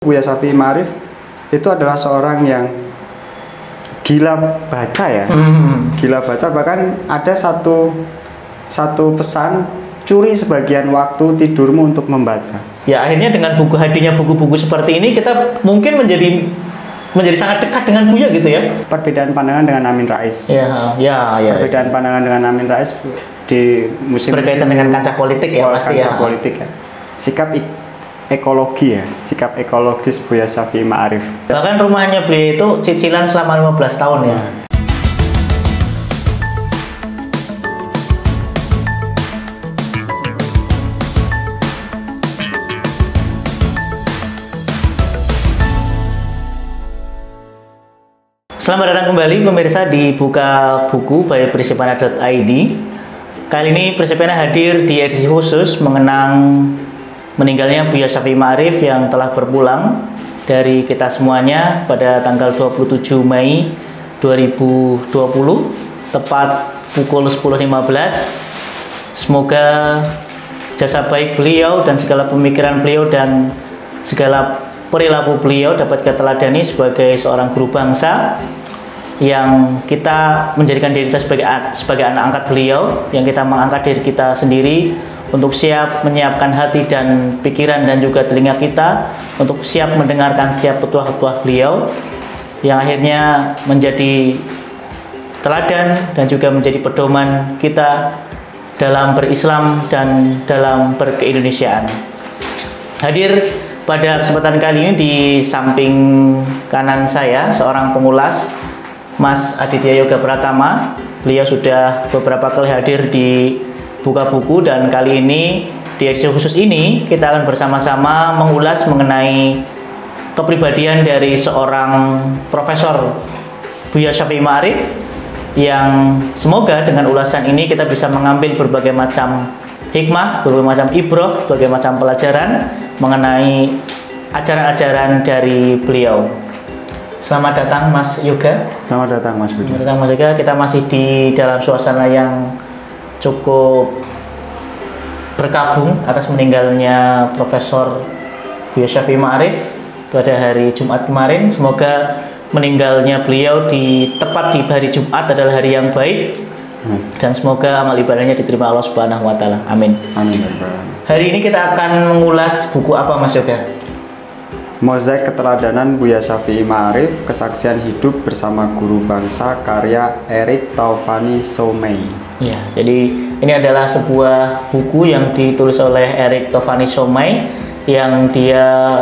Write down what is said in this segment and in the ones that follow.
Buya Syafi'i Ma'arif itu adalah seorang yang gila baca ya. Gila baca, bahkan ada satu pesan, curi sebagian waktu tidurmu untuk membaca. Ya, akhirnya dengan hadirnya buku-buku seperti ini kita mungkin menjadi sangat dekat dengan Buya gitu ya. Perbedaan pandangan dengan Amin Rais. Ya. Perbedaan pandangan dengan Amin Rais di musim berkaitan dengan kancah politik ya pasti ya. Kancah politik ya. Sikap ekologi ya, sikap ekologis Buya Syafi'i Ma'arif. Bahkan rumahnya beliau itu cicilan selama 15 tahun ya. Selamat datang kembali pemirsa di Buka Buku by Persipana.id. Kali ini Persipana hadir di edisi khusus mengenang meninggalnya Buya Syafi'i Ma'arif yang telah berpulang dari kita semuanya pada tanggal 27 Mei 2020 tepat pukul 10.15. Semoga jasa baik beliau dan segala pemikiran beliau dan segala perilaku beliau dapat kita teladani sebagai seorang guru bangsa yang kita menjadikan diri kita sebagai anak angkat beliau, yang kita mengangkat diri kita sendiri untuk siap menyiapkan hati dan pikiran dan juga telinga kita untuk siap mendengarkan setiap petuah-petuah beliau yang akhirnya menjadi teladan dan juga menjadi pedoman kita dalam berislam dan dalam berkeindonesiaan. Hadir pada kesempatan kali ini di samping kanan saya seorang pengulas, Mas Aditya Yoga Pratama. Beliau sudah beberapa kali hadir di Buka Buku dan kali ini di edisi khusus ini kita akan bersama-sama mengulas mengenai kepribadian dari seorang Profesor Buya Syafi'i Ma'arif yang semoga dengan ulasan ini kita bisa mengambil berbagai macam hikmah, berbagai macam ibroh, berbagai macam pelajaran mengenai ajaran-ajaran dari beliau. Selamat datang Mas Yoga. Selamat datang Mas Budi. Selamat datang Mas Yoga. Kita masih di dalam suasana yang cukup berkabung atas meninggalnya Profesor Buya Syafi'i Ma'arif pada hari Jumat kemarin. Semoga meninggalnya beliau tepat di hari Jumat adalah hari yang baik. Dan semoga amal ibadahnya diterima Allah Subhanahu wa taala. Amin. Amin. Hari ini kita akan mengulas buku apa Mas Yoga? Mozaik Keteladanan Buya Syafi'i Ma'arif, Kesaksian Hidup Bersama Guru Bangsa, karya Erik Taufani Soumey. Ya, jadi ini adalah sebuah buku yang ditulis oleh Erik Taufani Soumey yang dia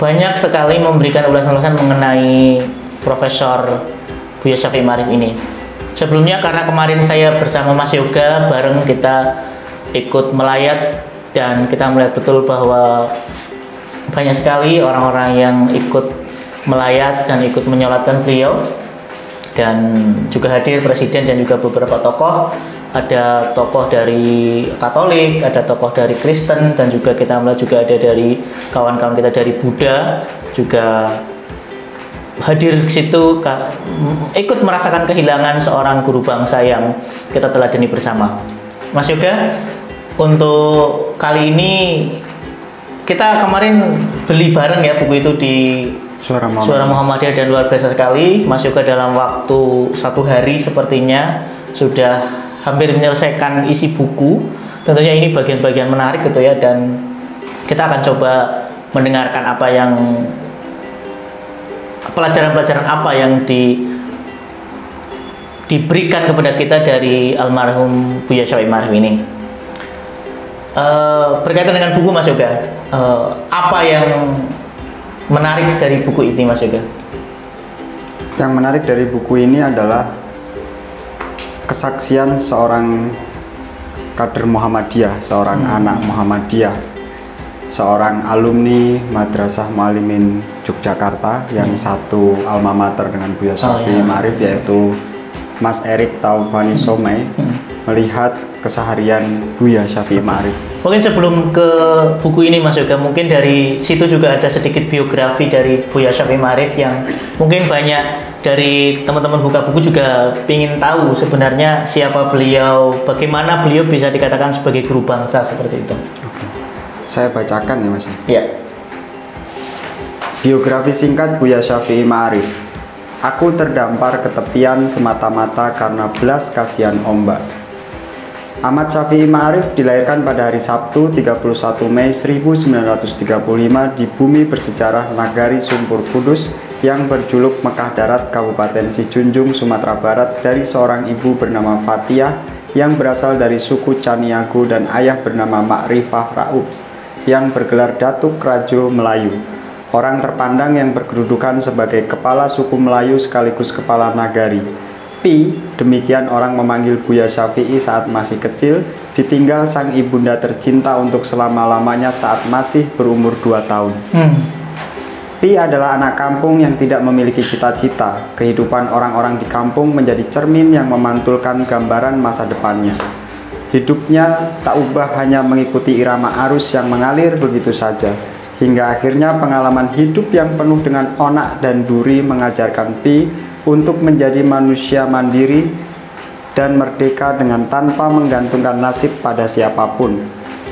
banyak sekali memberikan ulasan-ulasan mengenai Profesor Buya Syafi'i Ma'arif ini. Sebelumnya karena kemarin saya bersama Mas Yoga bareng kita ikut melayat dan kita melihat betul bahwa banyak sekali orang-orang yang ikut melayat dan ikut menyolatkan beliau, dan juga hadir presiden dan juga beberapa tokoh. Ada tokoh dari Katolik, ada tokoh dari Kristen, dan juga kita melihat juga ada dari kawan-kawan kita dari Buddha juga hadir di situ, ikut merasakan kehilangan seorang guru bangsa yang kita teladani bersama. Mas Yoga, untuk kali ini kita kemarin beli bareng ya buku itu di Suara Muhammadiyah dan luar biasa sekali. Mas Yoga dalam waktu 1 hari sepertinya sudah hampir menyelesaikan isi buku. Tentunya ini bagian-bagian menarik gitu ya, dan kita akan coba mendengarkan apa yang pelajaran-pelajaran apa yang diberikan kepada kita dari almarhum Buya Syafi'i Ma'arif ini. Berkaitan dengan buku Mas Yoga, apa yang menarik dari buku ini Mas Yoga? Yang menarik dari buku ini adalah kesaksian seorang kader Muhammadiyah, seorang anak Muhammadiyah, seorang alumni Madrasah Muallimin Yogyakarta yang satu alma mater dengan Buya Syafi'i Ma'arif, yaitu Mas Erik Taufani Soumey, melihat keseharian Buya Syafi'i Ma'arif. Mungkin sebelum ke buku ini Mas Yoga, mungkin dari situ juga ada sedikit biografi dari Buya Syafi'i Ma'arif yang mungkin banyak dari teman-teman Buka Buku juga ingin tahu sebenarnya siapa beliau, bagaimana beliau bisa dikatakan sebagai guru bangsa seperti itu. Oke. Saya bacakan ya Mas. Ya. Biografi singkat Buya Syafi'i Ma'arif. Aku terdampar ke tepian semata-mata karena belas kasihan ombak. Ahmad Syafi'i Ma'arif dilahirkan pada hari Sabtu 31 Mei 1935 di bumi bersejarah Nagari Sumpur Kudus yang berjuluk Mekah Darat, Kabupaten Sijunjung, Sumatera Barat, dari seorang ibu bernama Fatiyah yang berasal dari suku Caniago dan ayah bernama Ma'rifah Ra'ub yang bergelar Datuk Rajo Melayu, orang terpandang yang berkedudukan sebagai kepala suku Melayu sekaligus kepala nagari. Pi, demikian orang memanggil Buya Syafi'i saat masih kecil, ditinggal sang ibunda tercinta untuk selama-lamanya saat masih berumur 2 tahun. Pi adalah anak kampung yang tidak memiliki cita-cita. Kehidupan orang-orang di kampung menjadi cermin yang memantulkan gambaran masa depannya. Hidupnya tak ubah hanya mengikuti irama arus yang mengalir begitu saja. Hingga akhirnya pengalaman hidup yang penuh dengan onak dan duri mengajarkan Pi untuk menjadi manusia mandiri dan merdeka dengan tanpa menggantungkan nasib pada siapapun.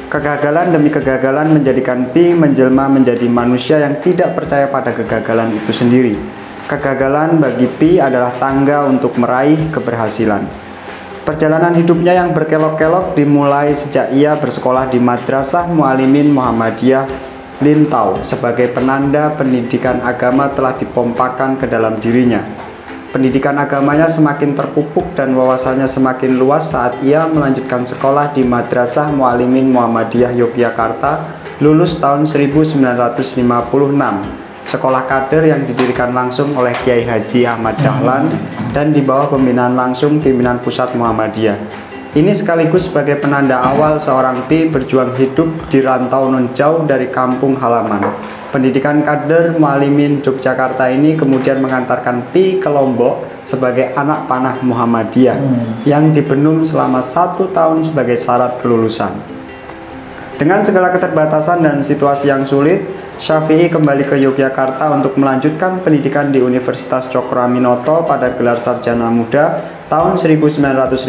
Kegagalan demi kegagalan menjadikan Pi menjelma menjadi manusia yang tidak percaya pada kegagalan itu sendiri. Kegagalan bagi Pi adalah tangga untuk meraih keberhasilan. Perjalanan hidupnya yang berkelok-kelok dimulai sejak ia bersekolah di Madrasah Mu'alimin Muhammadiyah Lintau sebagai penanda pendidikan agama telah dipompakan ke dalam dirinya. Pendidikan agamanya semakin terpupuk dan wawasannya semakin luas saat ia melanjutkan sekolah di Madrasah Mu'alimin Muhammadiyah Yogyakarta, lulus tahun 1956. Sekolah kader yang didirikan langsung oleh Kiai Haji Ahmad Dahlan dan di bawah pembinaan langsung pimpinan pusat Muhammadiyah. Ini sekaligus sebagai penanda awal seorang Pi berjuang hidup di rantau non jauh dari kampung halaman. Pendidikan kader Mu'alimin Yogyakarta ini kemudian mengantarkan Pi ke Lombok sebagai anak panah Muhammadiyah yang dibenum selama 1 tahun sebagai syarat kelulusan. Dengan segala keterbatasan dan situasi yang sulit, Syafi'i kembali ke Yogyakarta untuk melanjutkan pendidikan di Universitas Cokroaminoto pada gelar sarjana muda tahun 1957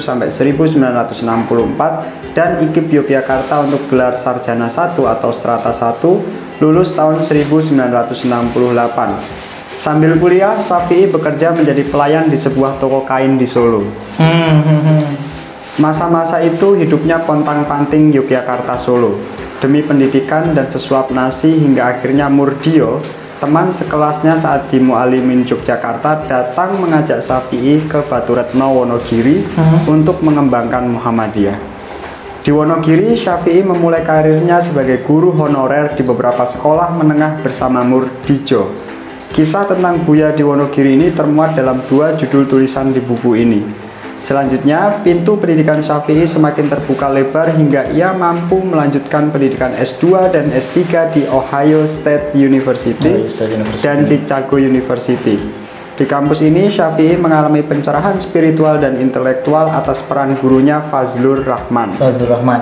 sampai 1964 dan IKIP Yogyakarta untuk gelar sarjana 1 atau strata 1 lulus tahun 1968. Sambil kuliah, Syafi'i bekerja menjadi pelayan di sebuah toko kain di Solo. Masa-masa itu hidupnya pontang-panting Yogyakarta Solo. Demi pendidikan dan sesuap nasi hingga akhirnya Murdio, teman sekelasnya saat di Mu'alimin Yogyakarta, datang mengajak Syafi'i ke Baturetno Wonogiri untuk mengembangkan Muhammadiyah. Di Wonogiri, Syafi'i memulai karirnya sebagai guru honorer di beberapa sekolah menengah bersama Murdijo. Kisah tentang Buya di Wonogiri ini termuat dalam 2 judul tulisan di buku ini. Selanjutnya, pintu pendidikan Syafi'i semakin terbuka lebar hingga ia mampu melanjutkan pendidikan S2 dan S3 di Ohio State University dan Chicago University. Di kampus ini, Syafi'i mengalami pencerahan spiritual dan intelektual atas peran gurunya Fazlur Rahman.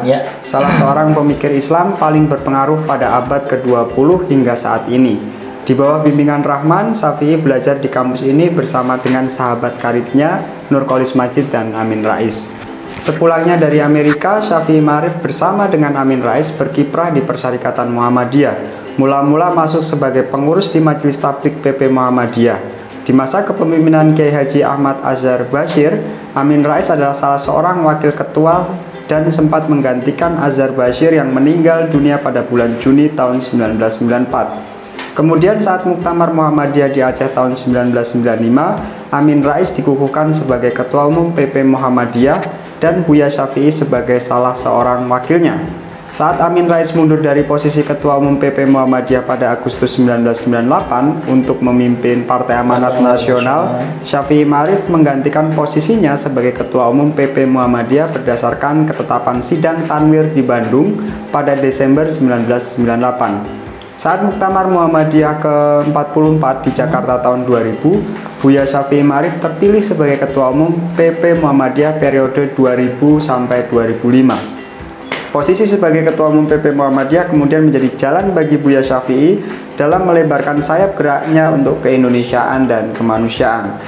Ya. Salah seorang pemikir Islam paling berpengaruh pada abad ke-20 hingga saat ini. Di bawah bimbingan Rahman, Syafi'i belajar di kampus ini bersama dengan sahabat karibnya Nurkolis Majid dan Amin Rais. Sepulangnya dari Amerika, Syafi'i Ma'arif bersama dengan Amin Rais berkiprah di Persyarikatan Muhammadiyah. Mula-mula masuk sebagai pengurus di Majelis Tabligh PP Muhammadiyah. Di masa kepemimpinan Kiai Haji Ahmad Azhar Bashir, Amin Rais adalah salah seorang wakil ketua dan sempat menggantikan Azhar Bashir yang meninggal dunia pada bulan Juni tahun 1994. Kemudian saat Muktamar Muhammadiyah di Aceh tahun 1995, Amin Rais dikukuhkan sebagai Ketua Umum PP Muhammadiyah dan Buya Syafi'i sebagai salah seorang wakilnya. Saat Amin Rais mundur dari posisi Ketua Umum PP Muhammadiyah pada Agustus 1998 untuk memimpin Partai Amanat Nasional, Syafi'i Ma'arif menggantikan posisinya sebagai Ketua Umum PP Muhammadiyah berdasarkan ketetapan Sidang Tanwir di Bandung pada Desember 1998. Saat Muktamar Muhammadiyah ke-44 di Jakarta tahun 2000, Buya Syafi'i Ma'arif terpilih sebagai Ketua Umum PP Muhammadiyah periode 2000 sampai 2005. Posisi sebagai Ketua Umum PP Muhammadiyah kemudian menjadi jalan bagi Buya Syafi'i dalam melebarkan sayap geraknya untuk keindonesiaan dan kemanusiaan.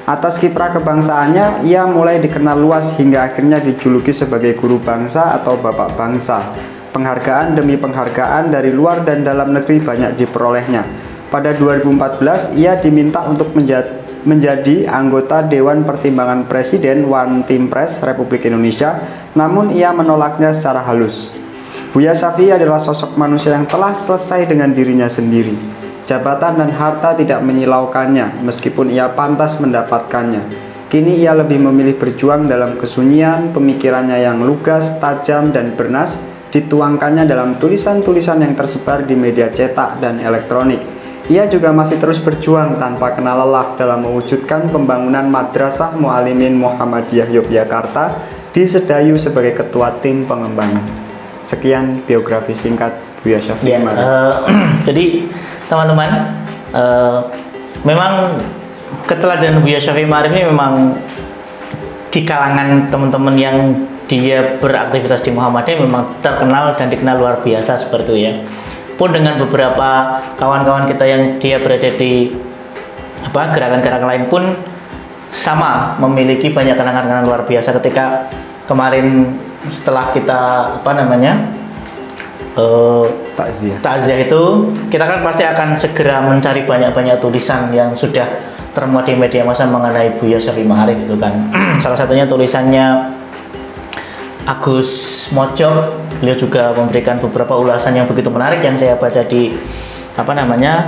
Atas kiprah kebangsaannya, ia mulai dikenal luas hingga akhirnya dijuluki sebagai guru bangsa atau bapak bangsa. Penghargaan demi penghargaan dari luar dan dalam negeri banyak diperolehnya. Pada 2014, ia diminta untuk menjadi anggota Dewan Pertimbangan Presiden One Team Press Republik Indonesia, namun ia menolaknya secara halus. Buya Syafi'i adalah sosok manusia yang telah selesai dengan dirinya sendiri. Jabatan dan harta tidak menyilaukannya, meskipun ia pantas mendapatkannya. Kini ia lebih memilih berjuang dalam kesunyian, pemikirannya yang lugas, tajam, dan bernas dituangkannya dalam tulisan-tulisan yang tersebar di media cetak dan elektronik. Ia juga masih terus berjuang tanpa kenal lelah dalam mewujudkan pembangunan Madrasah Muallimin Muhammadiyah Yogyakarta di Sedayu sebagai ketua tim pengembangan. Sekian biografi singkat Buya Syafi'i Ma'arif. Jadi teman-teman, memang keteladanan Buya Syafi'i Ma'arif ini memang di kalangan teman-teman yang dia beraktivitas di Muhammadiyah memang terkenal dan dikenal luar biasa seperti itu ya. Pun dengan beberapa kawan-kawan kita yang dia berada di gerakan-gerakan lain pun sama memiliki banyak kenangan-kenangan luar biasa. Ketika kemarin setelah kita takziah itu, kita kan pasti akan segera mencari banyak-banyak tulisan yang sudah termuat di media massa mengenai Buya Syafi'i Ma'arif itu kan. Salah satunya tulisannya Agus Mojok. Beliau juga memberikan beberapa ulasan yang begitu menarik yang saya baca di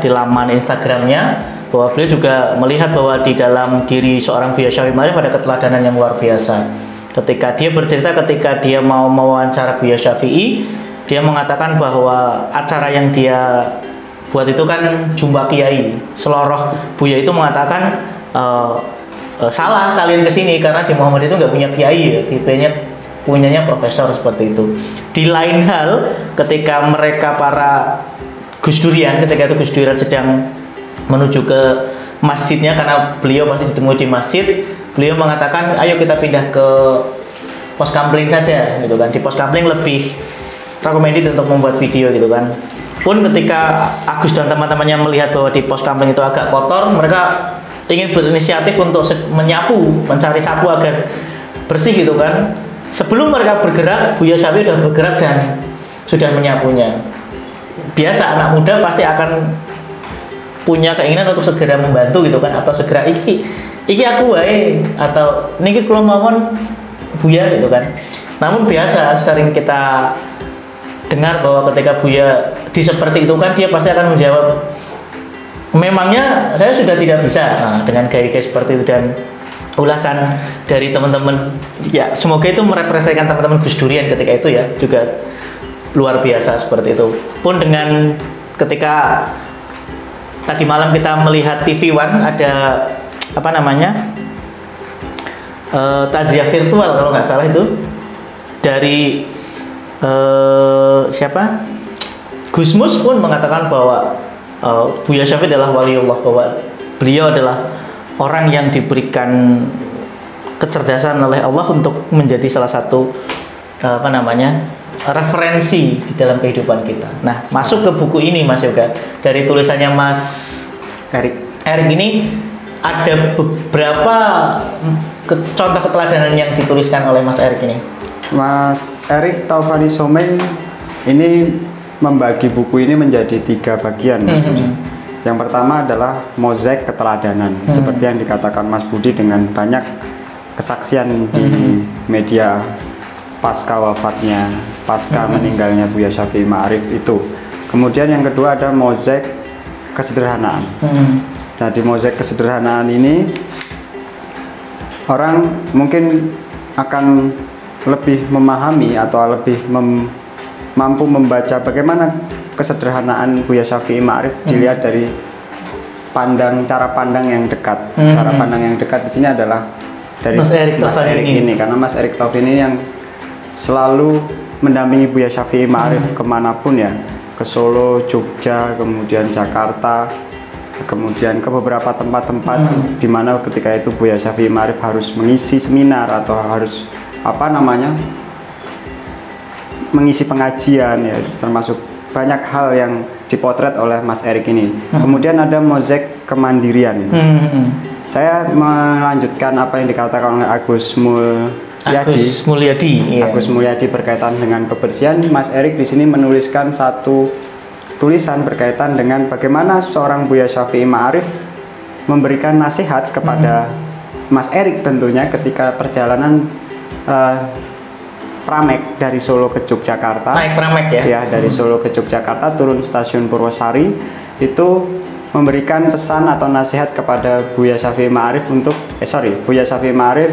di laman Instagramnya, bahwa beliau juga melihat bahwa di dalam diri seorang Buya Syafi'i Ma'arif ada keteladanan yang luar biasa. Ketika dia bercerita, ketika dia mau mewawancara Buya Syafi'i, dia mengatakan bahwa acara yang dia buat itu kan jumpa kiai. Seloroh Buya itu mengatakan salah kalian kesini karena di Muhammadiyah itu nggak punya kiai ya, punyanya profesor seperti itu. Di lain hal, ketika mereka para Gus Durian, ketika itu Gus Durian sedang menuju ke masjidnya karena beliau pasti ditemui di masjid, beliau mengatakan ayo kita pindah ke pos kamling saja gitu kan. Di pos kamling lebih recommended untuk membuat video gitu kan. Pun ketika Agus dan teman-temannya melihat bahwa di pos kamling itu agak kotor, mereka ingin berinisiatif untuk menyapu, mencari sapu agar bersih gitu kan. Sebelum mereka bergerak, Buya Syafi'i sudah bergerak dan sudah menyapunya. Biasa anak muda pasti akan punya keinginan untuk segera membantu gitu kan, atau segera iki aku wae, atau niki kula mawon Buya gitu kan. Namun biasa sering kita dengar bahwa ketika Buya di seperti itu kan, dia pasti akan menjawab, memangnya saya sudah tidak bisa. Nah, dengan gaya-gaya seperti itu dan ulasan dari teman-teman ya, semoga itu merepresentasikan teman-teman Gus Durian ketika itu ya, juga luar biasa seperti itu. Pun dengan ketika tadi malam kita melihat TV One ada takziah virtual kalau nggak salah itu dari Gusmus pun mengatakan bahwa Buya Syafi'i adalah waliullah, bahwa beliau adalah orang yang diberikan kecerdasan oleh Allah untuk menjadi salah satu referensi di dalam kehidupan kita. Nah, masuk ke buku ini Mas Yoga, dari tulisannya Mas Erik ini ada beberapa contoh keteladanan yang dituliskan oleh Mas Erik ini. Mas Erik Taufani Someng ini membagi buku ini menjadi 3 bagian, Mas Budi. Yang pertama adalah mozaik keteladanan, seperti yang dikatakan Mas Budi dengan banyak kesaksian di media pasca wafatnya, pasca meninggalnya Buya Syafi'i Ma'arif itu. Kemudian yang kedua ada mozaik kesederhanaan. Nah, di mozaik kesederhanaan ini orang mungkin akan lebih memahami atau lebih mampu membaca bagaimana kesederhanaan Buya Syafi'i Ma'arif dilihat dari cara pandang yang dekat. Cara pandang yang dekat di sini adalah dari Mas Erik ini, karena Mas Erik Taufan ini yang selalu mendampingi Buya Syafi'i Ma'arif kemanapun ya, ke Solo, Jogja, kemudian Jakarta, kemudian ke beberapa tempat-tempat di mana ketika itu Buya Syafi'i Ma'arif harus mengisi seminar atau harus mengisi pengajian ya, termasuk banyak hal yang dipotret oleh Mas Erik ini. Kemudian ada mozaik kemandirian. Saya melanjutkan apa yang dikatakan oleh Agus Mulyadi. Iya. Agus Mulyadi berkaitan dengan kebersihan. Mas Erik di sini menuliskan satu tulisan berkaitan dengan bagaimana seorang Buya Syafi'i Ma'arif memberikan nasihat kepada Mas Erik tentunya ketika perjalanan Pramek dari Solo ke Yogyakarta. Naik Pramek ya? Ya, dari Solo ke Yogyakarta, turun stasiun Purwosari, itu memberikan pesan atau nasihat kepada Buya Syafi'i Ma'arif Buya Syafi'i Ma'arif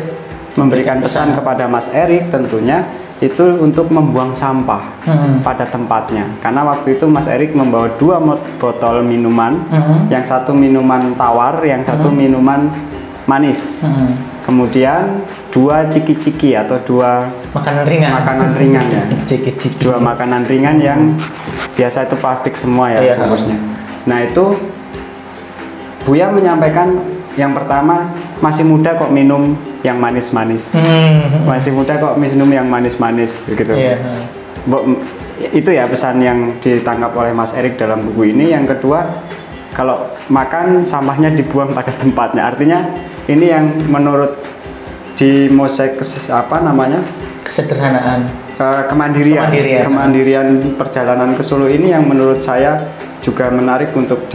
memberikan pesan kepada Mas Erik tentunya itu untuk membuang sampah pada tempatnya. Karena waktu itu Mas Erik membawa 2 botol minuman, yang satu minuman tawar, yang satu minuman manis. Kemudian 2 ciki-ciki atau 2 makanan ringan ya. Ciki-ciki. 2 makanan ringan yang biasa itu plastik semua ya bungkusnya. Nah, itu Buya menyampaikan yang pertama, masih muda kok minum yang manis-manis. Masih muda kok minum yang manis-manis gitu. Itu ya pesan yang ditangkap oleh Mas Erik dalam buku ini. Yang kedua, kalau makan sampahnya dibuang pada tempatnya. Artinya ini yang menurut di mosaik kesederhanaan, kemandirian perjalanan ke Solo ini yang menurut saya juga menarik untuk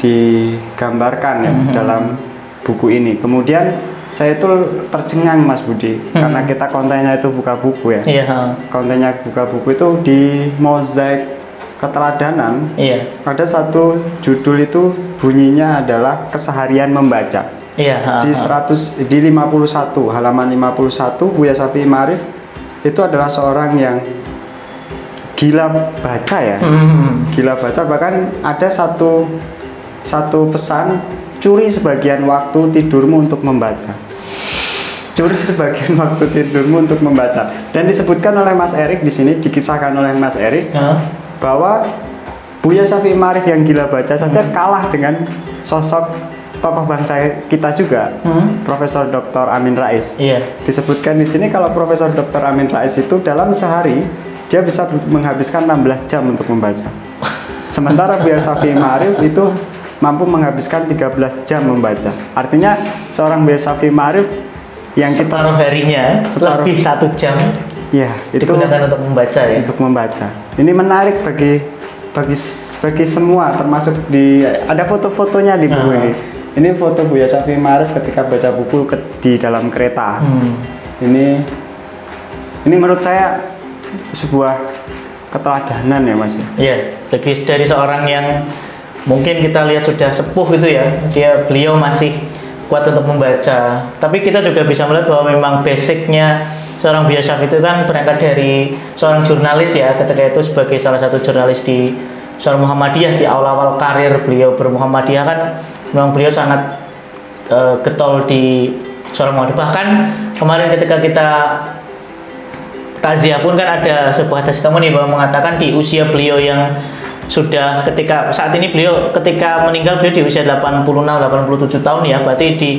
digambarkan ya dalam buku ini. Kemudian saya itu tercengang Mas Budi karena kita kontennya itu buka buku ya. Kontennya buka buku itu di mozaik keteladanan. Ada satu judul itu bunyinya adalah keseharian membaca. Di 51 halaman 51, Buya Syafi'i Ma'arif itu adalah seorang yang gila baca ya. Gila baca, bahkan ada satu pesan, curi sebagian waktu tidurmu untuk membaca. Curi sebagian waktu tidurmu untuk membaca. Dan disebutkan oleh Mas Erik di sini, dikisahkan oleh Mas Erik bahwa Buya Syafi'i Ma'arif yang gila baca saja kalah dengan sosok tokoh bangsa kita juga, Profesor Dr. Amin Rais. Disebutkan di sini kalau Profesor Dr. Amin Rais itu dalam sehari dia bisa menghabiskan 16 jam untuk membaca. Sementara Buya Syafi'i Ma'arif itu mampu menghabiskan 13 jam membaca. Artinya seorang Buya Syafi'i Ma'arif yang separuh harinya lebih 1 jam itu digunakan untuk membaca ya. Untuk membaca. Ini menarik bagi semua, termasuk ada foto-fotonya di buku ini. Ini foto Buya Syafi'i Ma'arif ketika baca buku di dalam kereta. Ini menurut saya sebuah keteladanan ya Mas. Iya, dari seorang yang mungkin kita lihat sudah sepuh gitu ya, beliau masih kuat untuk membaca. Tapi kita juga bisa melihat bahwa memang basicnya seorang Buya Syafi'i itu kan berangkat dari seorang jurnalis ya, ketika itu sebagai salah satu jurnalis di seorang Muhammadiyah. Di awal-awal karir beliau bermuhammadiyah kan memang beliau sangat getol di seorang Muhammadiyah. Bahkan kemarin ketika kita takziah pun kan ada sebuah testimoni bahwa mengatakan di usia beliau yang sudah saat ini beliau ketika meninggal beliau di usia 86-87 tahun ya, berarti di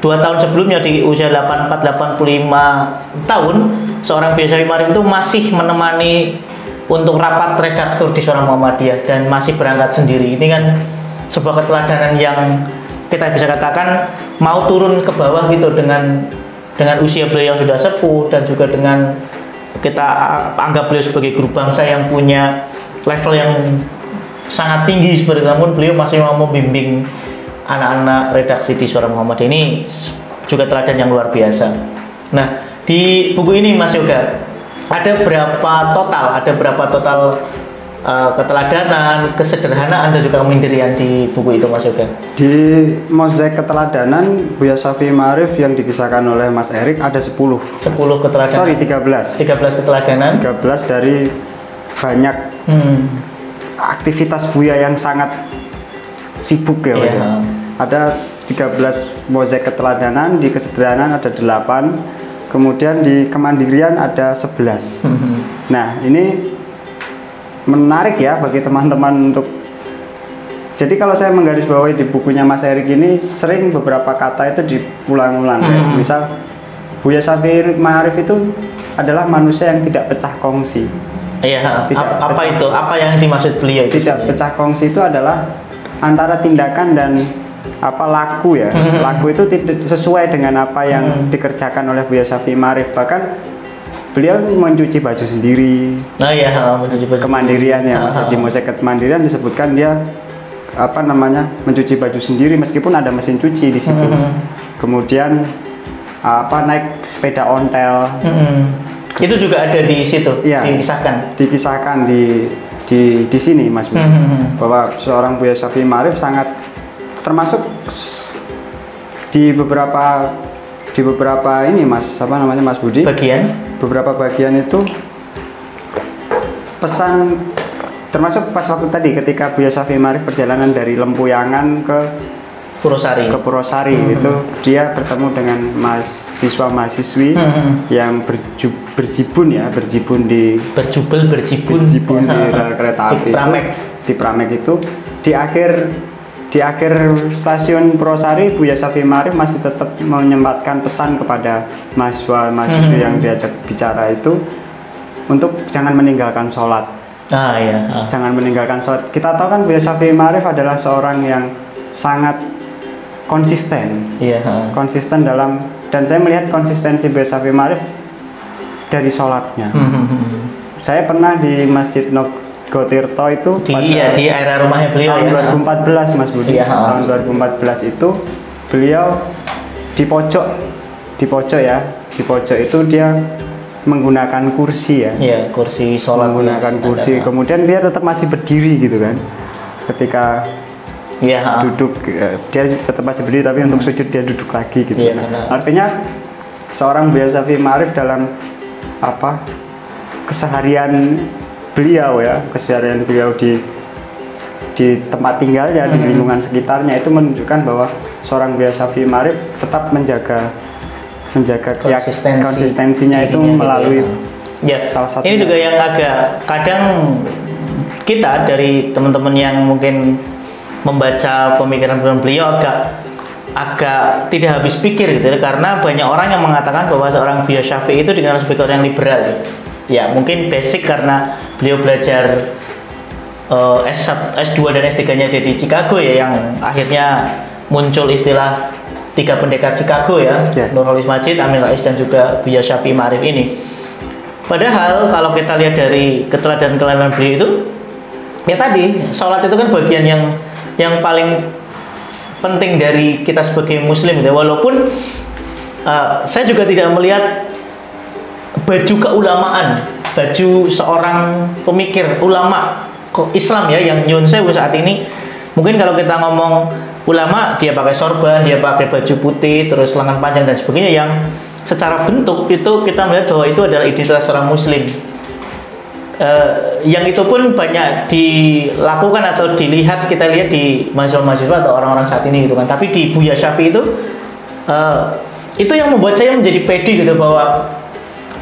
2 tahun sebelumnya di usia 84-85 tahun seorang Buya Syafi'i Ma'arif itu masih menemani untuk rapat redaktur di seorang Muhammadiyah dan masih berangkat sendiri. Ini kan sebuah keteladanan yang kita bisa katakan mau turun ke bawah gitu dengan usia beliau yang sudah sepuh dan juga dengan kita anggap beliau sebagai guru bangsa yang punya level yang sangat tinggi seperti itu, namun beliau masih mau membimbing anak-anak redaksi di Suara Muhammadiyah. Ini juga teladan yang luar biasa. Nah, di buku ini Mas Yoga ada berapa total keteladanan, kesederhanaan dan juga kemandirian di buku itu Mas Yoga? Di mozaik keteladanan Buya Syafi'i Ma'arif yang dikisahkan oleh Mas Erik ada 10 keteladanan. Sorry, 13 keteladanan. 13 dari banyak aktivitas Buya yang sangat sibuk ya. Ada 13 mozaik keteladanan, di kesederhanaan ada 8, kemudian di kemandirian ada 11. Nah, ini menarik ya bagi teman-teman untuk. Jadi kalau saya menggarisbawahi di bukunya Mas Erik ini sering beberapa kata itu diulang-ulang. Misal Buya Syafi'i Ma'arif itu adalah manusia yang tidak pecah kongsi. Apa yang dimaksud beliau itu? Tidak pecah kongsi itu adalah antara tindakan dan laku ya. Laku itu tidak sesuai dengan apa yang dikerjakan oleh Buya Syafi'i Ma'arif. Bahkan beliau mencuci baju sendiri. Oh iya, mencuci baju. Kemandirian ya. Di Musik Kemandirian disebutkan dia mencuci baju sendiri meskipun ada mesin cuci di situ. Kemudian naik sepeda ontel. Itu juga ada di situ, ya, dikisahkan di sini Mas Budi. Bahwa seorang Buya Syafi'i Ma'arif sangat termasuk di beberapa ini Mas Mas Budi, beberapa bagian itu pesan, termasuk pas waktu tadi ketika Buya Syafi'i Ma'arif perjalanan dari Lempuyangan ke Purwosari itu dia bertemu dengan mahasiswa-mahasiswi yang berjibun di rel kereta api di Pramek itu. Di akhir stasiun Purwosari, Buya Syafi'i Ma'arif masih tetap menyempatkan pesan kepada mahasiswa-mahasiswi yang diajak bicara itu untuk jangan meninggalkan sholat. Jangan meninggalkan sholat. Kita tahu kan Buya Syafi'i Ma'arif adalah seorang yang sangat konsisten. Konsisten dan saya melihat konsistensi Buya Syafi'i Ma'arif dari sholatnya. Saya pernah di Masjid Gotirto itu di area rumahnya beliau tahun 2014 Mas Budi. Tahun 2014 itu beliau di pojok itu dia menggunakan kursi kursi sholat, menggunakan kursi. Kemudian dia tetap masih berdiri gitu kan ketika duduk. Dia tetap masih berdiri tapi untuk sujud dia duduk lagi gitu. Artinya seorang Buya Syafi'i Ma'arif dalam keseharian beliau di tempat tinggalnya, di lingkungan sekitarnya, itu menunjukkan bahwa seorang Buya Syafi'i Ma'arif tetap menjaga konsistensinya itu melalui salah satu. Ini juga yang agak kadang kita dari teman-teman yang mungkin membaca pemikiran beliau agak tidak habis pikir gitu, karena banyak orang yang mengatakan bahwa seorang Buya Syafi'i itu dikenal sebagai orang yang liberal. Ya mungkin basic karena beliau belajar S2 dan S3-nya di Chicago ya, yang akhirnya muncul istilah 3 pendekar Chicago ya, Nurholis Majid, Amin Rais, dan juga Buya Syafi'i Ma'arif ini. Padahal kalau kita lihat dari keteladanan beliau itu, ya tadi sholat itu kan bagian yang paling penting dari kita sebagai muslim gitu. Walaupun saya juga tidak melihat baju keulamaan, baju seorang pemikir ulama Islam ya, yang nyun sewu saat ini. Mungkin kalau kita ngomong ulama, dia pakai sorban, dia pakai baju putih, terus lengan panjang dan sebagainya, yang secara bentuk itu kita melihat bahwa itu adalah identitas seorang muslim. Yang itu pun banyak dilakukan atau kita lihat di mahasiswa-mahasiswa atau orang-orang saat ini gitu kan. Tapi di Buya Syafi'i itu yang membuat saya menjadi pede gitu, bahwa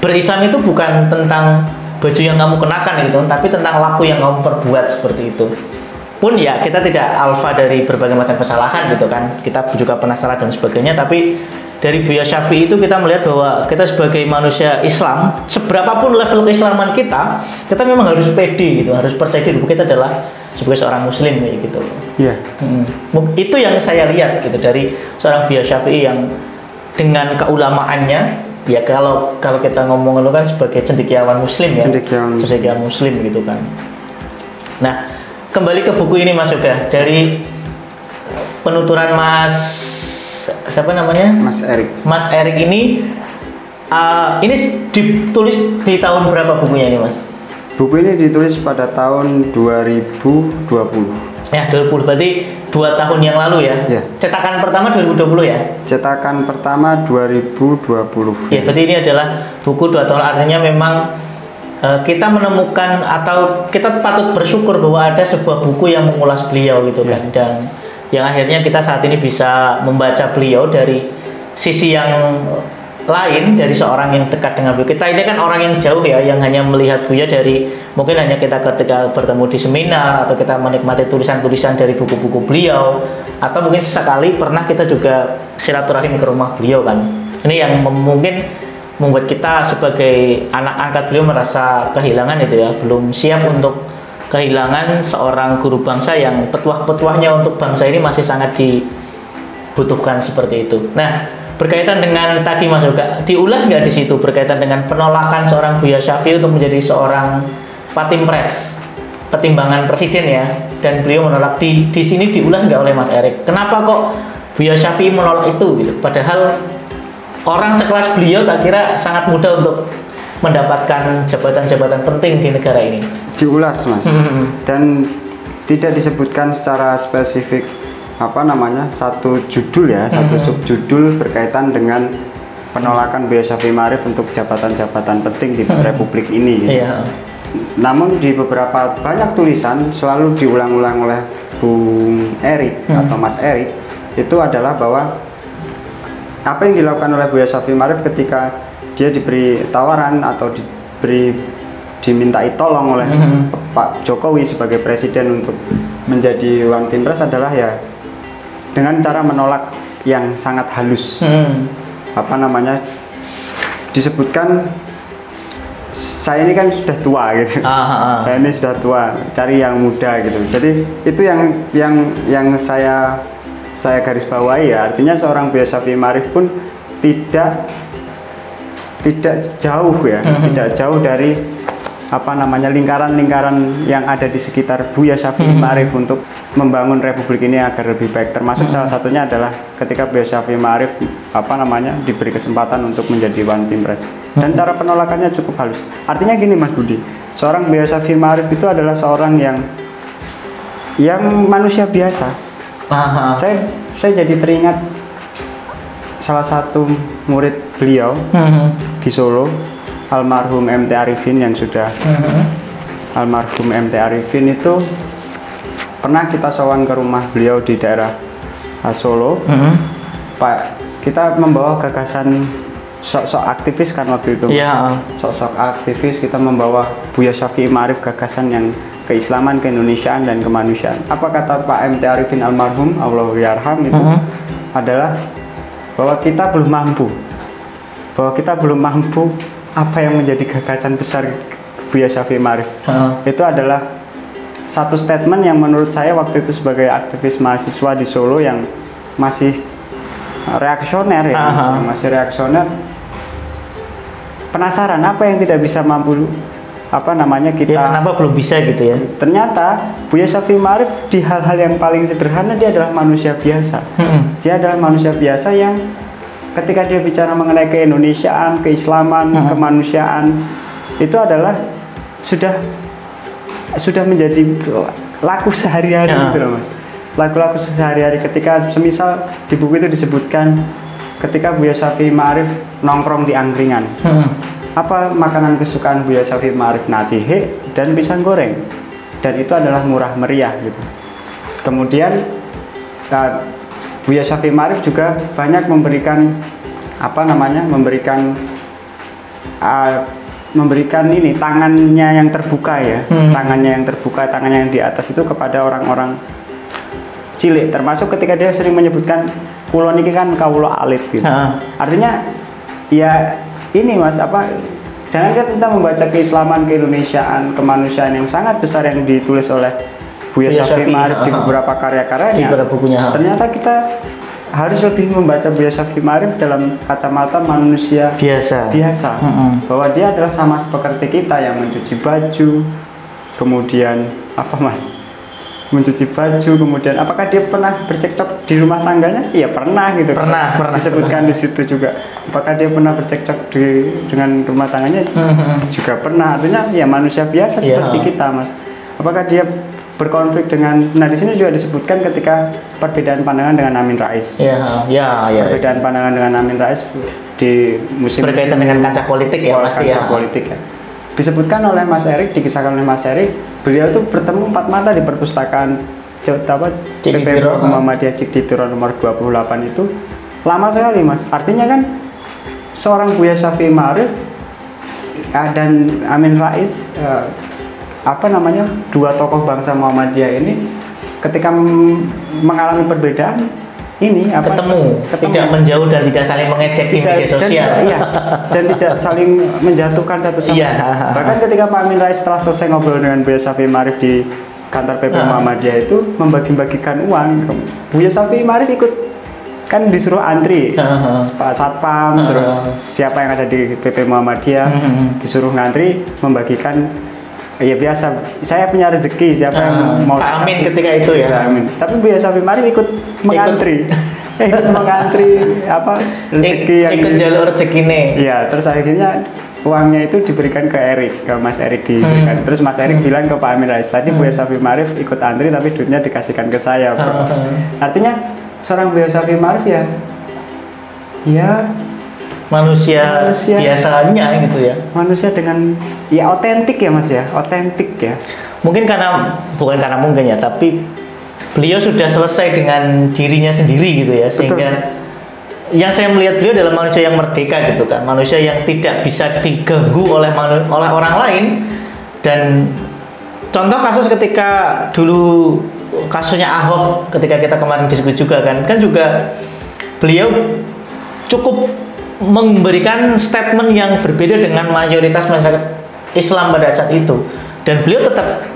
berislam itu bukan tentang baju yang kamu kenakan gitu, tapi tentang laku yang kamu perbuat seperti itu. Pun ya kita tidak alfa dari berbagai macam kesalahan gitu kan, kita juga pernah salah dan sebagainya, tapi dari Buya Syafi'i itu kita melihat bahwa kita sebagai manusia Islam, seberapapun level keislaman kita memang harus pede gitu, harus percaya diri bahwa kita adalah sebagai seorang muslim kayak gitu. Itu yang saya lihat gitu dari seorang Buya Syafi'i yang dengan keulamaannya. Ya kalau kita ngomong itu kan sebagai cendekiawan muslim ya, cendekiawan muslim gitu kan. Nah, kembali ke buku ini Mas Yoga, dari penuturan siapa namanya? Mas Erik ini ditulis di tahun berapa bukunya ini Mas? Buku ini ditulis pada tahun 2020. Ya, 2020, berarti 2 tahun yang lalu ya? Cetakan pertama 2020 ya? Cetakan pertama 2020. Ya, berarti ini adalah buku 2 tahun, artinya memang kita menemukan atau kita patut bersyukur bahwa ada sebuah buku yang mengulas beliau gitu kan, dan yang akhirnya kita saat ini bisa membaca beliau dari sisi yang lain, dari seorang yang dekat dengan beliau. Kita ini kan orang yang jauh ya, yang hanya melihat Buya dari mungkin hanya kita ketika bertemu di seminar, atau kita menikmati tulisan-tulisan dari buku-buku beliau, atau mungkin sesekali pernah kita juga silaturahim ke rumah beliau kan. Ini yang mungkin membuat kita sebagai anak angkat beliau merasa kehilangan itu ya, belum siap untuk kehilangan seorang guru bangsa yang petuah-petuahnya untuk bangsa ini masih sangat butuhkan seperti itu. Nah, berkaitan dengan tadi Mas Yoga, diulas nggak di situ berkaitan dengan penolakan seorang Buya Syafi'i untuk menjadi seorang Patimpres, pertimbangan presiden ya, dan beliau menolak. Di sini diulas nggak oleh Mas Erik? Kenapa kok Buya Syafi'i menolak itu gitu? Padahal orang sekelas beliau tak kira sangat mudah untuk mendapatkan jabatan-jabatan penting di negara ini. Diulas Mas, dan tidak disebutkan secara spesifik satu judul ya, satu subjudul berkaitan dengan penolakan Buya Syafi'i Ma'arif untuk jabatan-jabatan penting di Republik ini gitu. Iya. Namun di beberapa banyak tulisan selalu diulang-ulang oleh Bung Erik atau Mas Erik itu adalah bahwa apa yang dilakukan oleh Buya Syafi'i Ma'arif ketika dia diberi tawaran atau dimintai tolong oleh Pak Jokowi sebagai presiden untuk menjadi One Team Press adalah ya dengan cara menolak yang sangat halus. Disebutkan saya ini kan sudah tua gitu. Saya ini sudah tua, cari yang muda gitu. Jadi itu yang saya garis bawahi ya. Artinya seorang Buya Syafi'i Ma'arif pun tidak jauh ya, tidak jauh dari lingkaran-lingkaran yang ada di sekitar Buya Syafi'i Ma'arif untuk membangun Republik ini agar lebih baik. Termasuk salah satunya adalah ketika Buya Syafi'i Ma'arif diberi kesempatan untuk menjadi One Team Press. Dan cara penolakannya cukup halus. Artinya gini Mas Budi, seorang Buya Syafi'i Ma'arif itu adalah seorang yang manusia biasa. Saya jadi teringat salah satu murid beliau di Solo, almarhum MT Arifin yang sudah almarhum MT Arifin itu pernah kita sowan ke rumah beliau di daerah Solo. Pak, kita membawa gagasan sok-sok aktivis kan waktu itu. Sok-sok aktivis, kita membawa Buya Syafi'i Ma'arif gagasan yang keislaman, keindonesiaan dan kemanusiaan. Apa kata Pak MT Arifin almarhum, Allahu yarham itu adalah bahwa kita belum mampu apa yang menjadi gagasan besar Buya Syafi'i Ma'arif. Itu adalah satu statement yang menurut saya waktu itu sebagai aktivis mahasiswa di Solo yang masih reaksioner ya, masih reaksioner. Penasaran apa yang tidak bisa mampu kita kenapa belum bisa gitu ya. Ternyata Buya Syafi'i Ma'arif di hal-hal yang paling sederhana dia adalah manusia biasa. Dia adalah manusia biasa yang ketika dia bicara mengenai keindonesiaan, keislaman, kemanusiaan itu adalah sudah menjadi laku sehari-hari gitu loh Mas. Laku-laku sehari-hari ketika semisal di buku itu disebutkan ketika Buya Syafi'i Ma'arif nongkrong di angkringan. Apa makanan kesukaan Buya Syafi'i Ma'arif? Nasi hek dan pisang goreng. Dan itu adalah murah meriah gitu. Kemudian Buya Syafi'i Ma'arif juga banyak memberikan ini tangannya yang terbuka ya. Tangannya yang terbuka, tangannya yang di atas itu kepada orang-orang cilik, termasuk ketika dia sering menyebutkan kulon ini kan kawula alit gitu. Artinya ya ini Mas, jangan kita membaca keislaman, keindonesiaan, kemanusiaan yang sangat besar yang ditulis oleh Buya Syafi'i Ma'arif di beberapa karya-karyanya. Ternyata kita harus lebih membaca Buya Syafi'i Ma'arif dalam kacamata manusia biasa. Bahwa dia adalah sama seperti kita yang mencuci baju, kemudian mencuci baju, kemudian apakah dia pernah bercekcok di rumah tangganya? Iya pernah gitu. Pernah disebutkan di situ juga. Apakah dia pernah bercekcok dengan rumah tangganya? Juga pernah. Artinya ya manusia biasa seperti kita Mas. Apakah dia berkonflik dengan? Nah di sini juga disebutkan ketika perbedaan pandangan dengan Amin Rais. Perbedaan pandangan dengan Amin Rais di musim berkaitan dengan kancah politik ya pasti ya. Politik ya. Disebutkan oleh Mas Erik, dikisahkan oleh Mas Erik, beliau itu bertemu empat mata di perpustakaan PP Muhammadiyah Cikdipuro nomor 28 itu lama sekali Mas. Artinya kan seorang Buya Syafi'i Ma'arif dan Amin Rais, dua tokoh bangsa Muhammadiyah ini ketika mengalami perbedaan ini ketemu, tidak menjauh dan tidak saling mengejek di media sosial dan tidak saling menjatuhkan satu sama lain. Bahkan ketika Pak Amin Rais setelah selesai ngobrol dengan Buya Syafi'i Ma'arif di kantor PP Muhammadiyah itu membagi-bagikan uang, Buya Syafi'i Ma'arif ikut kan disuruh antri, Pak Satpam, terus siapa yang ada di PP Muhammadiyah disuruh ngantri membagikan. Ya biasa, saya punya rezeki, siapa yang mau Pak Amin ketika itu ya. Amin. Tapi Buya Syafi'i Ma'arif ikut mengantri. Ikut mengantri apa rezeki yang ikut jalur rezeki nih. Iya, terus akhirnya uangnya itu diberikan ke Erik, ke Mas Erik diberikan. Terus Mas Erik bilang ke Pak Amin Rais, tadi Buya Syafi'i Ma'arif ikut antri tapi duitnya dikasihkan ke saya. Artinya seorang Buya Syafi'i Ma'arif ya manusia biasanya gitu ya. Manusia dengan ya otentik ya Mas ya, otentik ya. Bukan karena mungkin ya, tapi beliau sudah selesai dengan dirinya sendiri gitu ya, sehingga yang saya melihat beliau adalah manusia yang merdeka gitu kan, manusia yang tidak bisa diganggu oleh orang lain. Dan contoh kasus ketika dulu kasusnya Ahok, ketika kita kemarin diskusi juga kan juga beliau cukup memberikan statement yang berbeda dengan mayoritas masyarakat Islam pada saat itu, dan beliau tetap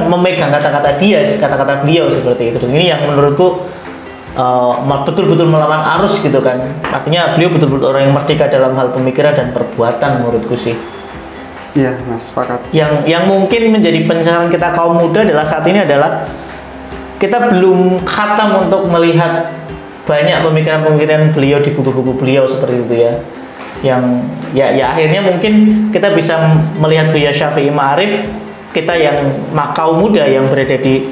memegang kata-kata beliau seperti itu. Ini yang menurutku betul-betul melawan arus gitu kan. Artinya beliau betul-betul orang yang merdeka dalam hal pemikiran dan perbuatan menurutku sih. Iya, Mas, sepakat. Yang mungkin menjadi pencerahan kita kaum muda adalah saat ini adalah kita belum khatam untuk melihat banyak pemikiran-pemikiran beliau di buku-buku beliau seperti itu ya. Yang ya akhirnya mungkin kita bisa melihat Buya Syafi'i Ma'arif, kita yang kaum muda yang berada di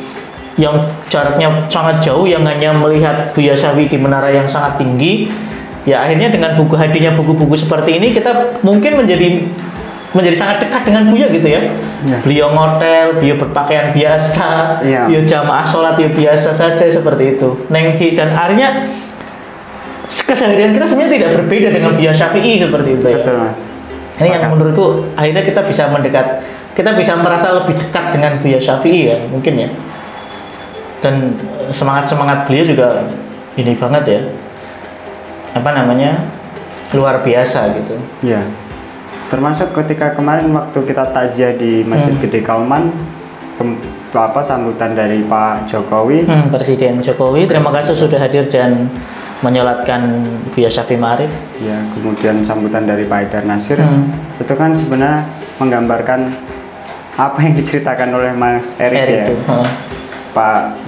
yang jaraknya sangat jauh, yang hanya melihat Buya Syafi'i di menara yang sangat tinggi. Ya akhirnya dengan hadirnya buku-buku seperti ini kita mungkin menjadi sangat dekat dengan Buya gitu ya. Beliau ngotel, beliau berpakaian biasa, beliau jamaah sholat ya biasa saja seperti itu. Dan akhirnya keseharian kita sebenarnya tidak berbeda dengan Buya Syafi'i seperti itu ya. Betul, Mas. Ini yang menurutku akhirnya kita bisa kita bisa merasa lebih dekat dengan Buya Syafi'i ya mungkin ya. Dan semangat beliau juga ini banget ya. Luar biasa gitu. Iya. Termasuk ketika kemarin waktu kita takziah di Masjid Gede Kauman, sambutan dari Pak Jokowi, Presiden Jokowi, terima kasih sudah hadir dan menyolatkan Buya Syafi'i Ma'arif. Ya, kemudian sambutan dari Pak Haidar Nasir, itu kan sebenarnya menggambarkan apa yang diceritakan oleh Mas Erik ya. Pak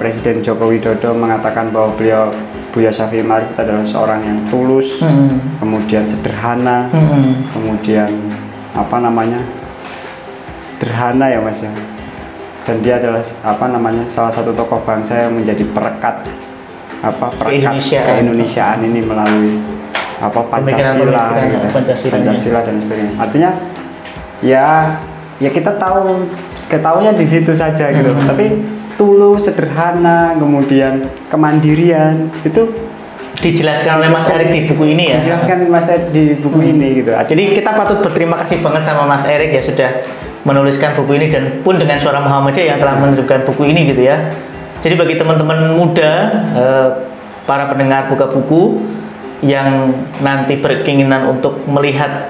Presiden Joko Widodo mengatakan bahwa Buya Syafi'i Ma'arif adalah seorang yang tulus, kemudian sederhana, kemudian sederhana ya Mas ya. Dan dia adalah salah satu tokoh bangsa yang menjadi perekat keindonesiaan ini melalui Pancasila dan sebagainya. Artinya ya kita ketahuinya di situ saja gitu. Tapi tulus, sederhana, kemudian kemandirian itu dijelaskan oleh Mas Erik di buku ini ya. Dijelaskan Mas Erik di buku ini gitu. Jadi kita patut berterima kasih banget sama Mas Erik ya sudah menuliskan buku ini, dan pun dengan Suara Muhammadiyah yang telah menerbitkan buku ini gitu ya. Jadi bagi teman-teman muda, para pendengar Buka Buku yang nanti berkeinginan untuk melihat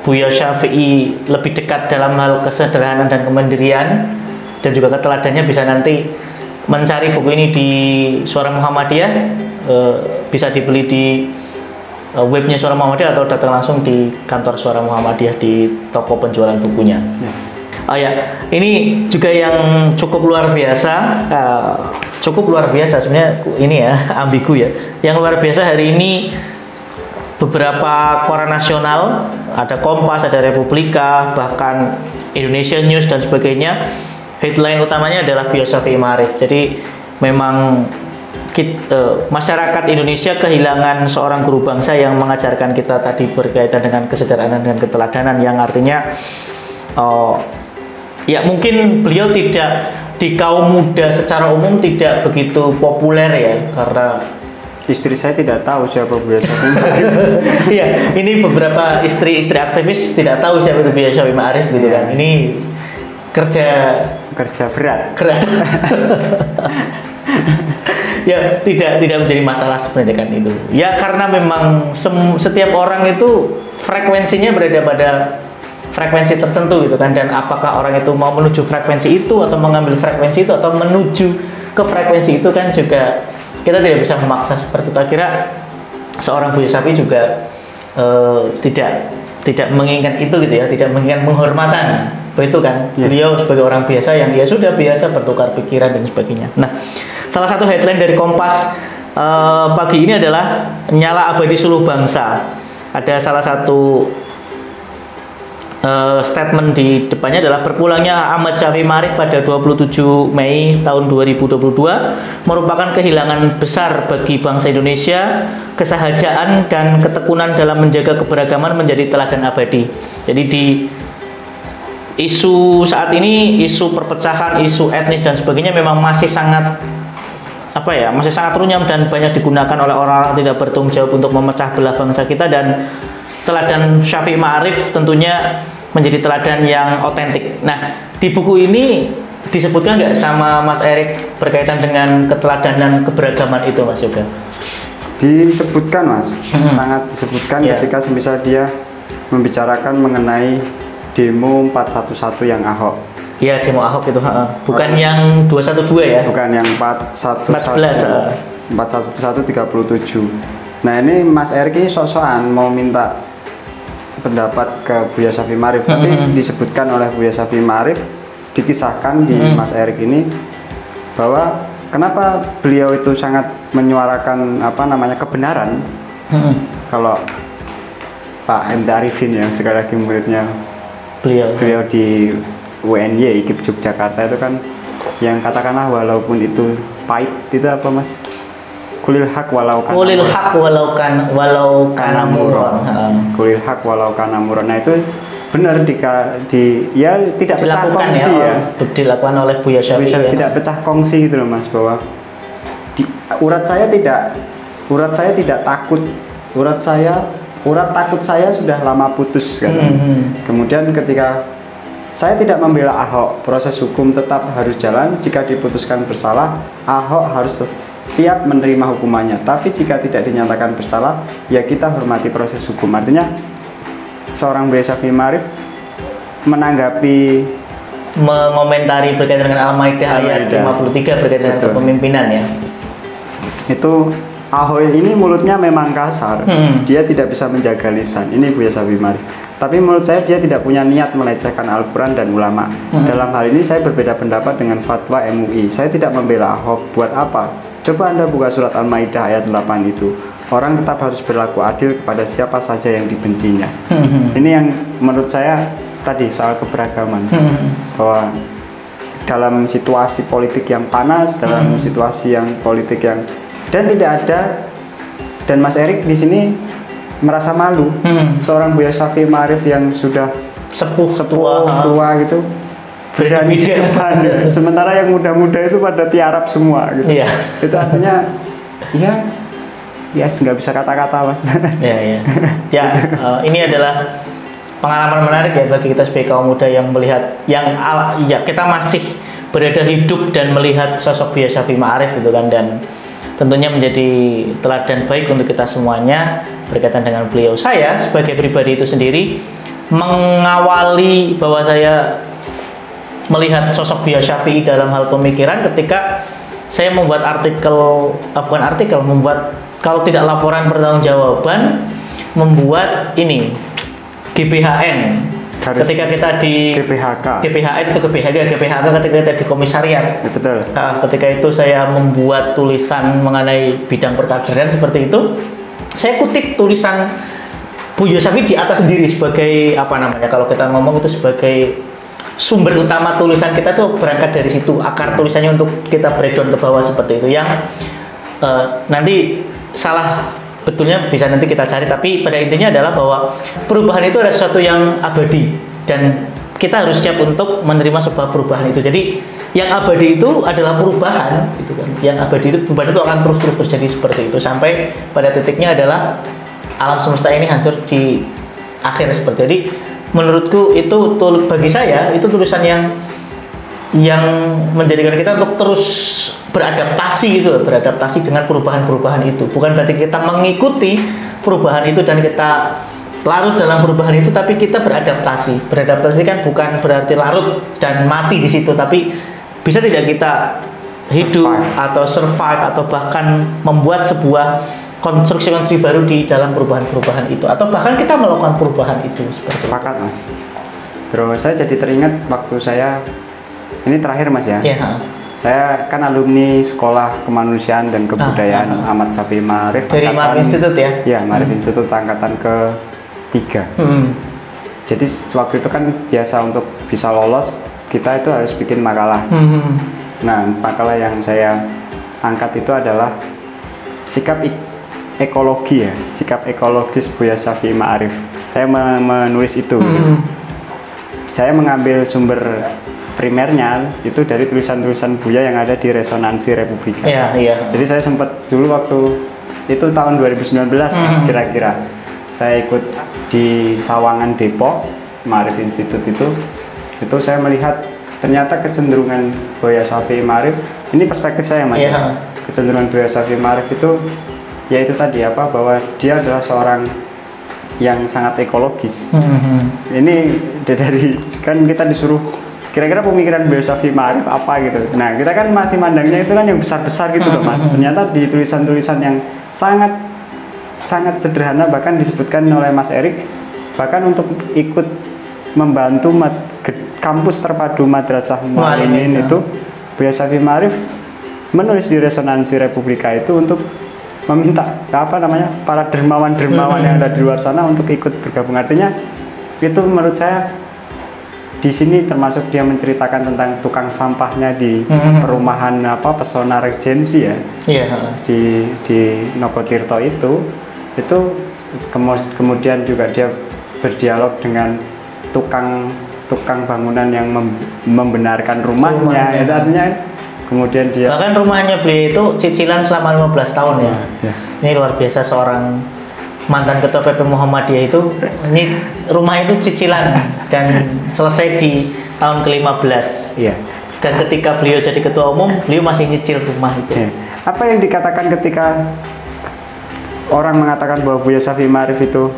Buya Syafi'i lebih dekat dalam hal kesederhanaan dan kemandirian dan juga keteladannya, bisa nanti mencari buku ini di Suara Muhammadiyah, bisa dibeli di webnya Suara Muhammadiyah atau datang langsung di kantor Suara Muhammadiyah di toko penjualan bukunya. Oh ya, ini juga yang cukup luar biasa, sebenarnya ini ya ambigu ya. Yang luar biasa hari ini beberapa koran nasional, ada Kompas, ada Republika, bahkan Indonesia News dan sebagainya. Headline utamanya adalah Buya Syafi'i Ma'arif. Jadi memang masyarakat Indonesia kehilangan seorang guru bangsa yang mengajarkan kita tadi berkaitan dengan kesederhanaan dan keteladanan, yang artinya ya mungkin beliau tidak di kaum muda secara umum tidak begitu populer ya, karena istri saya tidak tahu siapa Buya Syafi'i Ma'arif. Iya, ini beberapa istri aktivis tidak tahu siapa itu Buya Syafi'i Ma'arif gitu kan. Ini kerja berat. Ya tidak menjadi masalah sebenarnya kan itu. Ya karena memang setiap orang itu frekuensinya berada pada frekuensi tertentu gitu kan, dan apakah orang itu mau menuju frekuensi itu atau mengambil frekuensi itu atau menuju ke frekuensi itu kan juga kita tidak bisa memaksa seperti itu. Akhirnya seorang Buya Syafi'i juga tidak menginginkan itu gitu ya, tidak menginginkan penghormatan begitu kan. Beliau sebagai orang biasa yang ya sudah biasa bertukar pikiran dan sebagainya. Nah, salah satu headline dari Kompas pagi ini adalah nyala abadi suluh bangsa. Ada salah satu statement di depannya adalah berpulangnya Ahmad Syafi'i Ma'arif pada 27 Mei tahun 2022 merupakan kehilangan besar bagi bangsa Indonesia. Kesahajaan dan ketekunan dalam menjaga keberagaman menjadi teladan abadi. Jadi di isu saat ini, isu perpecahan, isu etnis dan sebagainya memang masih sangat masih sangat runyam dan banyak digunakan oleh orang-orang tidak bertanggung jawab untuk memecah belah bangsa kita, dan teladan Syafi'i Ma'arif tentunya menjadi teladan yang otentik. Nah, di buku ini disebutkan nggak sama Mas Erik berkaitan dengan keteladanan keberagaman itu, Mas Yoga? Disebutkan, Mas. Sangat disebutkan ketika semisal dia membicarakan mengenai demo 411 yang Ahok. Iya, demo Ahok itu, bukan yang 212 ya? Bukan yang 411. 411 37. Nah, ini Mas Erik ini sok-sokan mau minta pendapat ke Buya Syafi'i Ma'arif, tapi disebutkan oleh Buya Syafi'i Ma'arif, dikisahkan di Mas Erik ini bahwa kenapa beliau itu sangat menyuarakan kebenaran. Kalau Pak M. Arifin yang sekali lagi muridnya beliau di UNY IKIP Yogyakarta itu kan yang katakanlah walaupun itu pahit, itu apa, Mas? Kulil hak walau kana muron. Kulil hak walau kana muron. Nah, itu benar ya tidak pecah kongsi ya. Dilakukan oleh Buya Syafi'i. Tidak pecah kongsi gitu loh, Mas, bahwa urat saya tidak takut. Urat takut saya sudah lama putus kan. Kemudian ketika saya tidak membela Ahok, proses hukum tetap harus jalan. Jika diputuskan bersalah, Ahok harus siap menerima hukumannya. Tapi jika tidak dinyatakan bersalah, ya kita hormati proses hukum. Artinya seorang Buya Syafi'i Ma'arif mengomentari berkaitan dengan Al-Maidah ayat 53 berkaitan dengan kepemimpinan ya. Itu Ahok ini mulutnya memang kasar. Dia tidak bisa menjaga lisan. Ini Buya Syafi'i Ma'arif. Tapi menurut saya dia tidak punya niat melecehkan Al-Quran dan ulama. Dalam hal ini saya berbeda pendapat dengan fatwa MUI. Saya tidak membela Ahok. Buat apa? Coba Anda buka surat Al-Maidah ayat 8 itu. Orang tetap harus berlaku adil kepada siapa saja yang dibencinya. Ini yang menurut saya tadi soal keberagaman. Bahwa dalam situasi politik yang panas, dalam situasi yang politik yang dan tidak ada, dan Mas Erik di sini merasa malu. Seorang Buya Syafi'i Ma'arif yang sudah sepuh tua gitu berani di depan, sementara yang muda-muda itu pada tiarap semua gitu. Itu artinya nggak bisa kata-kata, Mas. Ini adalah pengalaman menarik ya bagi kita sebagai kaum muda yang melihat kita masih berada hidup dan melihat sosok Buya Syafi'i Ma'arif gitu kan, dan tentunya menjadi teladan baik untuk kita semuanya berkaitan dengan beliau. Saya sebagai pribadi itu sendiri mengawali bahwa saya melihat sosok Buya Syafi'i dalam hal pemikiran ketika saya membuat kalau tidak laporan pertanggungjawaban, membuat ini GBHN. Ketika kita di GPHK ketika kita di komisariat. Betul. Ketika itu saya membuat tulisan mengenai bidang perkaderan seperti itu. Saya kutip tulisan Buya Syafi'i di atas sendiri sebagai kalau kita ngomong itu sebagai sumber utama tulisan kita tuh berangkat dari situ, akar tulisannya untuk kita breakdown ke bawah seperti itu. Yang nanti salah betulnya bisa nanti kita cari, tapi pada intinya adalah bahwa perubahan itu adalah sesuatu yang abadi dan kita harus siap untuk menerima sebuah perubahan itu. Jadi yang abadi itu adalah perubahan gitu kan. Yang abadi itu perubahan itu akan terus terjadi seperti itu sampai pada titiknya adalah alam semesta ini hancur di akhir seperti itu. Jadi menurutku itu bagi saya itu tulisan yang menjadikan kita untuk terus beradaptasi dengan perubahan-perubahan itu. Bukan berarti kita mengikuti perubahan itu dan kita larut dalam perubahan itu, tapi kita beradaptasi. Beradaptasi kan bukan berarti larut dan mati di situ, tapi bisa tidak kita hidup atau survive atau bahkan membuat sebuah konstruksi baru di dalam perubahan-perubahan itu, atau bahkan kita melakukan perubahan itu seperti itu. Sepakat Mas. Terus saya jadi teringat waktu saya ini terakhir Mas ya. Saya kan alumni Sekolah Kemanusiaan dan Kebudayaan Ahmad Syafi'i Ma'arif dari Ma'arif Institute ya? Ya, Ma'arif Institute angkatan ke-3. Jadi waktu itu kan biasa untuk bisa lolos kita itu harus bikin makalah. Nah, makalah yang saya angkat itu adalah sikap ekologi ya, sikap ekologis Buya Syafi'i Ma'arif. Saya menulis itu. Saya mengambil sumber primernya itu dari tulisan-tulisan Buya yang ada di Resonansi Republika. Jadi saya sempat dulu waktu itu tahun 2019 kira-kira saya ikut di Sawangan Depok Ma'arif Institute itu saya melihat ternyata kecenderungan Buya Syafi'i Ma'arif, ini perspektif saya Mas ya. Kecenderungan Buya Syafi'i Ma'arif itu yaitu tadi bahwa dia adalah seorang yang sangat ekologis. Ini dari kan kita disuruh kira-kira pemikiran Buya Syafi'i Ma'arif apa gitu. Nah, kita kan masih mandangnya itu kan yang besar-besar gitu loh Mas. Ternyata di tulisan-tulisan yang sangat sederhana, bahkan disebutkan oleh Mas Erik, bahkan untuk ikut membantu kampus terpadu Madrasah Muallimin itu Buya Syafi'i Ma'arif menulis di Resonansi Republika itu untuk meminta para dermawan-dermawan yang ada di luar sana untuk ikut bergabung. Artinya itu menurut saya di sini termasuk dia menceritakan tentang tukang sampahnya di perumahan Pesona Regensi ya. Di Nogotirto itu kemudian juga dia berdialog dengan tukang bangunan yang membenarkan rumahnya. Itu artinya kemudian dia bahkan rumahnya beliau itu cicilan selama 15 tahun ya. Ini luar biasa, seorang mantan ketua PP Muhammadiyah itu, ini rumah itu cicilan dan selesai di tahun ke-15. Dan ketika beliau jadi ketua umum, beliau masih nyicil rumah itu. Apa yang dikatakan ketika orang mengatakan bahwa Buya Syafi'i Ma'arif itu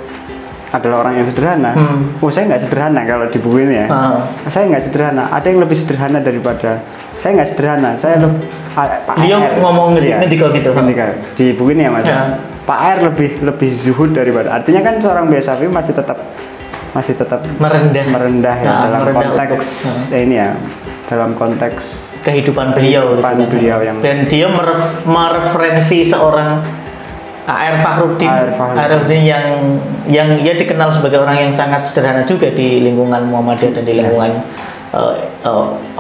adalah orang yang sederhana? Saya nggak sederhana kalau di buku ini ya. Saya nggak sederhana. Ada yang lebih sederhana daripada saya. Nggak sederhana. Saya beliau ngomong ngetika gitu. Di buku ini ya Mas. Pak R lebih zuhud daripada. Artinya kan seorang Buya Syafi'i masih tetap merendah ya dalam konteks ini ya, dalam konteks kehidupan beliau yang dan dia mereferensi seorang A.R. Fakhruddin yang dia dikenal sebagai orang yang sangat sederhana juga di lingkungan Muhammadiyah dan di lingkungan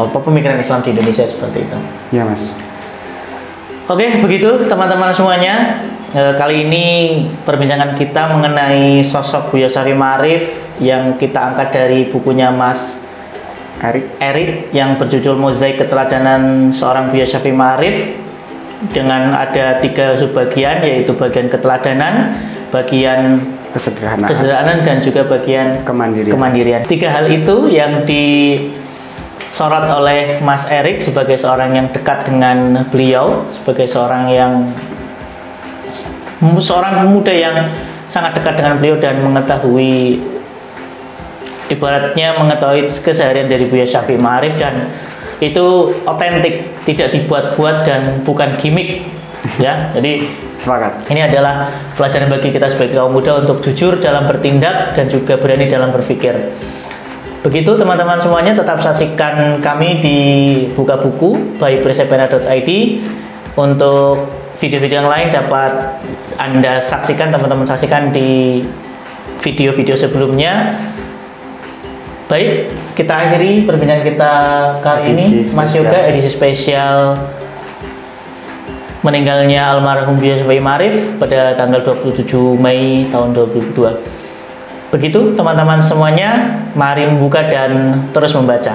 pemikiran Islam di Indonesia seperti itu. Ya Mas. Oke, begitu teman-teman semuanya. Kali ini perbincangan kita mengenai sosok Buya Syafi'i Ma'arif yang kita angkat dari bukunya Mas Erik yang berjudul Mozaik Keteladanan Seorang Buya Syafi'i Ma'arif, dengan ada 3 subbagian, yaitu bagian keteladanan, bagian kesederhanaan dan juga bagian kemandirian. 3 hal itu yang disorot oleh Mas Erik sebagai seorang yang dekat dengan beliau, sebagai seorang muda yang sangat dekat dengan beliau dan mengetahui, ibaratnya mengetahui keseharian dari Buya Syafi'i Ma'arif, dan itu otentik, tidak dibuat-buat dan bukan gimmick ya. Jadi sepakat. Ini adalah pelajaran bagi kita sebagai kaum muda untuk jujur dalam bertindak dan juga berani dalam berpikir. Begitu teman-teman semuanya, tetap saksikan kami di Buka Buku by Persepena.id. Untuk video-video yang lain dapat Anda saksikan, teman-teman saksikan di video-video sebelumnya. Baik, kita akhiri perbincangan kita kali ini, Mas Yoga, edisi spesial meninggalnya almarhum Buya Syafi'i Ma'arif pada tanggal 27 Mei tahun 2022. Begitu teman-teman semuanya, mari membuka dan terus membaca.